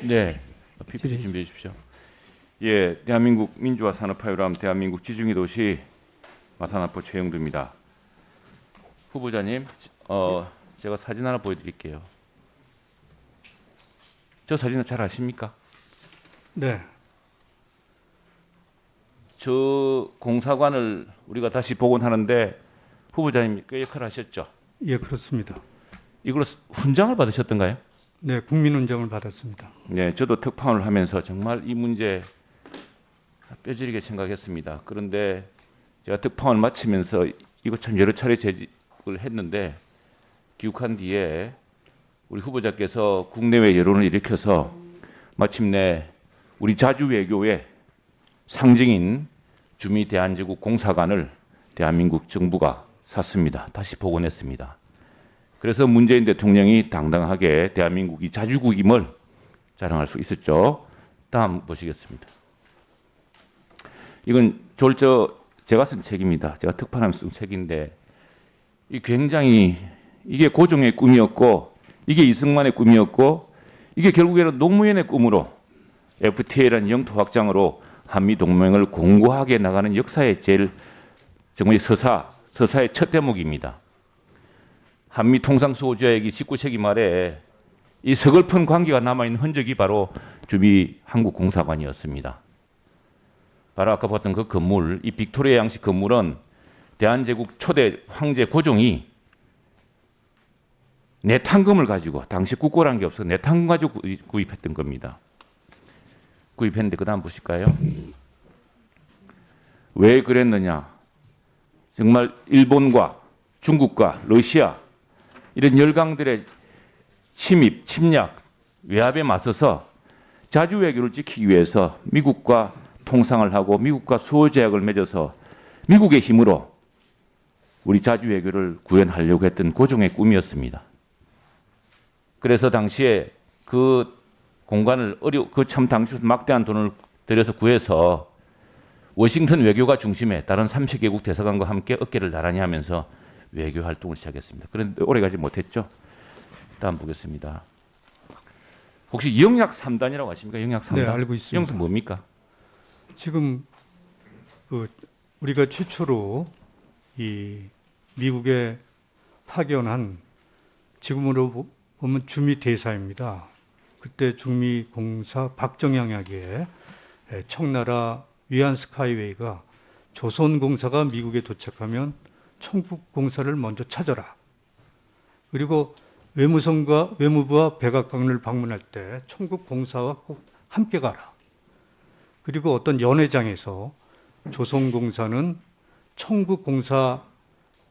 네, PPT 준비해 주십시오. 예, 대한민국 민주화 산업화유람 대한민국 지중해 도시 마산업부 최영두입니다. 후보자님, 제가 사진 하나 보여드릴게요. 저 사진은 잘 아십니까? 네, 저 공사관을 우리가 다시 복원하는데 후보자님 꽤 역할을 하셨죠? 예, 그렇습니다. 이걸로 훈장을 받으셨던가요? 네, 국민훈장을 받았습니다. 네, 저도 특파원을 하면서 정말 이 문제 뼈저리게 생각했습니다. 그런데 제가 특파원을 마치면서 이거 참 여러 차례 제직을 했는데 귀국한 뒤에 우리 후보자께서 국내외 여론을 일으켜서 마침내 우리 자주 외교의 상징인 주미 대한제국 공사관을 대한민국 정부가 샀습니다. 다시 복원했습니다. 그래서 문재인 대통령이 당당하게 대한민국이 자주국임을 자랑할 수 있었죠. 다음 보시겠습니다. 이건 제가 쓴 책입니다. 제가 특파원하면서 쓴 책인데 이 굉장히 이게 고종의 꿈이었고 이게 이승만의 꿈이었고 이게 결국에는 노무현의 꿈으로 FTA라는 영토 확장으로 한미 동맹을 공고하게 나가는 역사의 제일 정말 서사의 첫 대목입니다. 한미 통상수호조약이 19세기 말에 이 서글픈 관계가 남아있는 흔적이 바로 주미 한국공사관이었습니다. 바로 아까 봤던 그 건물, 이 빅토리아 양식 건물은 대한제국 초대 황제 고종이 내탕금을 가지고 당시 국고란 게 없어 내탕금 가지고 구입했던 겁니다. 구입했는데 그 다음 보실까요? 왜 그랬느냐? 정말 일본과 중국과 러시아 이런 열강들의 침입, 침략, 외압에 맞서서 자주 외교를 지키기 위해서 미국과 통상을 하고 미국과 수호제약을 맺어서 미국의 힘으로 우리 자주 외교를 구현하려고 했던 고종의 꿈이었습니다. 그래서 당시에 그 공간을 그 참 당시 막대한 돈을 들여서 구해서 워싱턴 외교가 중심에 다른 30개국 대사관과 함께 어깨를 나란히 하면서 외교 활동을 시작했습니다. 그런데 오래가지 못했죠. 다음 보겠습니다. 혹시 영약 3단이라고 아십니까? 영약 3단. 네, 알고 있습니다. 영수 뭡니까? 지금 우리가 최초로 이 미국에 파견한 지금으로 보면 주미 대사입니다. 그때 주미 공사 박정향에게 청나라 위안 스카이웨이가 조선공사가 미국에 도착하면 청국공사를 먼저 찾아라. 그리고 외무부와 백악관을 방문할 때 청국공사와 꼭 함께 가라. 그리고 어떤 연회장에서 조선공사는 청국공사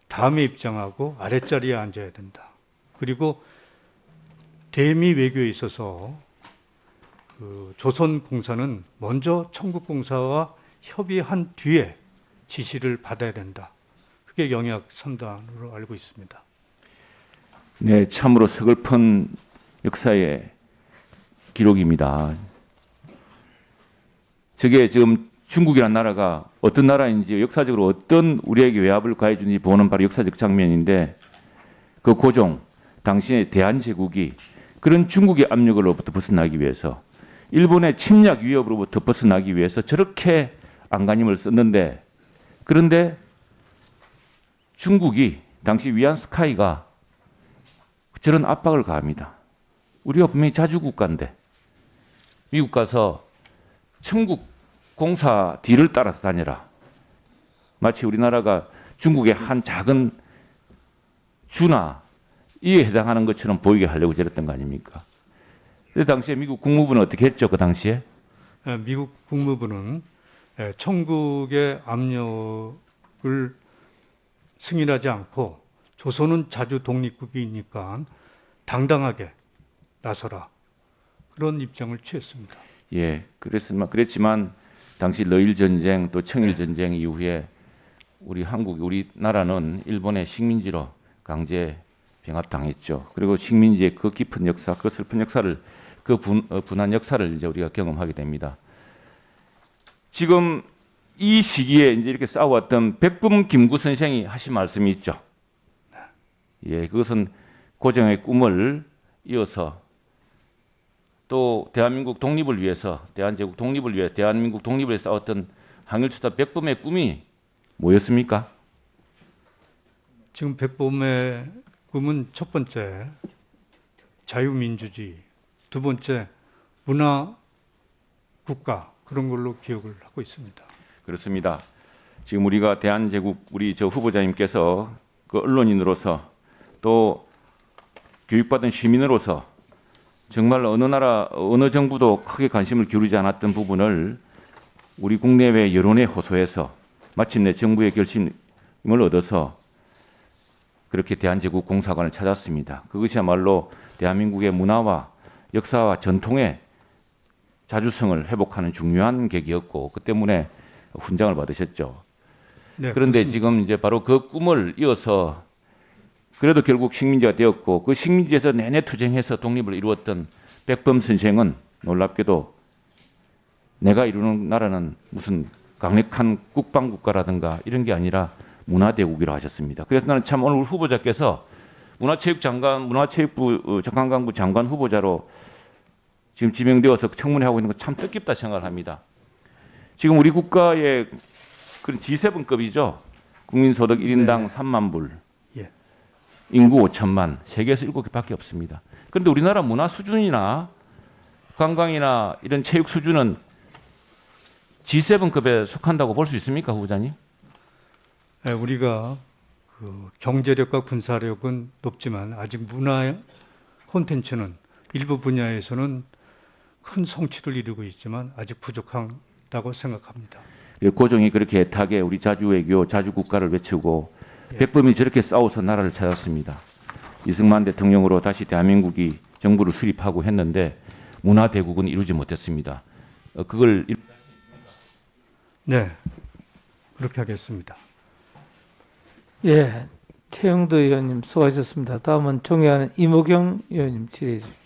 다음에 입장하고 아랫자리에 앉아야 된다. 그리고 대미 외교에 있어서 조선공사는 먼저 청국공사와 협의한 뒤에 지시를 받아야 된다. 그게 영약 3단으로 알고 있습니다. 네, 참으로 서글픈 역사의 기록입니다. 저게 지금 중국이라는 나라가 어떤 나라인지 역사적으로 어떤 우리에게 외압을 가해주는지 보는 바로 역사적 장면인데 그 고종, 당시의 대한제국이 그런 중국의 압력으로부터 벗어나기 위해서 일본의 침략 위협으로부터 벗어나기 위해서 저렇게 안간힘을 썼는데 그런데 중국이 당시 위안 스카이가 저런 압박을 가합니다. 우리가 분명히 자주국가인데 미국 가서 청국 공사 뒤를 따라서 다녀라. 마치 우리나라가 중국의 한 작은 주나 이에 해당하는 것처럼 보이게 하려고 저랬던 거 아닙니까? 그 당시에 미국 국무부는 어떻게 했죠? 그 당시에? 미국 국무부는 청국의 압력을 승인하지 않고 조선은 자주 독립국이니까 당당하게 나서라. 그런 입장을 취했습니다. 예, 그랬지만 당시 러일 전쟁 또 청일 전쟁 이후에 우리나라는 일본의 식민지로 강제 병합당했죠. 그리고 식민지의 그 깊은 역사, 그 슬픈 역사를, 그 분한 역사를 이제 우리가 경험하게 됩니다. 지금 이 시기에 이제 이렇게 싸워왔던 백범 김구 선생이 하신 말씀이 있죠. 예, 그것은 고종의 꿈을 이어서 또 대한민국 독립을 위해서, 대한제국 독립을 위해, 대한민국 독립을 위해 싸웠던 항일투사 백범의 꿈이 뭐였습니까? 지금 백범의 꿈은 첫 번째 자유민주주의, 두 번째 문화 국가 그런 걸로 기억을 하고 있습니다. 그렇습니다. 지금 우리가 대한제국 우리 저 후보자님께서 그 언론인으로서 또 교육받은 시민으로서 정말 어느 나라 어느 정부도 크게 관심을 기울이지 않았던 부분을 우리 국내외 여론에 호소해서 마침내 정부의 결심을 얻어서 그렇게 대한제국 공사관을 찾았습니다. 그것이야말로 대한민국의 문화와 역사와 전통의 자주성을 회복하는 중요한 계기였고 그 때문에 훈장을 받으셨죠. 네, 그런데 그렇습니다. 지금 이제 바로 그 꿈을 이어서 그래도 결국 식민지가 되었고 그 식민지에서 내내 투쟁해서 독립을 이루었던 백범 선생은 놀랍게도 내가 이루는 나라는 무슨 강력한 국방국가라든가 이런 게 아니라 문화대국이라 하셨습니다. 그래서 나는 참 오늘 후보자께서 문화체육부 관광부 장관 후보자로 지금 지명되어서 청문회 하고 있는 거 참 뜻깊다 생각을 합니다. 지금 우리 국가의 그런 G7급이죠. 국민소득 1인당 3만 불. 예. 인구 5천만, 세계에서 7개밖에 없습니다. 그런데 우리나라 문화 수준이나 관광이나 이런 체육 수준은 G7급에 속한다고 볼 수 있습니까, 후보자님? 네, 우리가 그 경제력과 군사력은 높지만 아직 문화 콘텐츠는 일부 분야에서는 큰 성취를 이루고 있지만 아직 부족하다고 생각합니다. 고종이 그렇게 애타게 우리 자주외교, 자주국가를 외치고 백범이 저렇게 싸워서 나라를 찾았습니다. 이승만 대통령으로 다시 대한민국이 정부를 수립하고 했는데 문화대국은 이루지 못했습니다. 그걸 네, 그렇게 하겠습니다. 예, 최영도 의원님 수고하셨습니다. 다음은 존경하는 이모경 의원님 질의해 주십시오.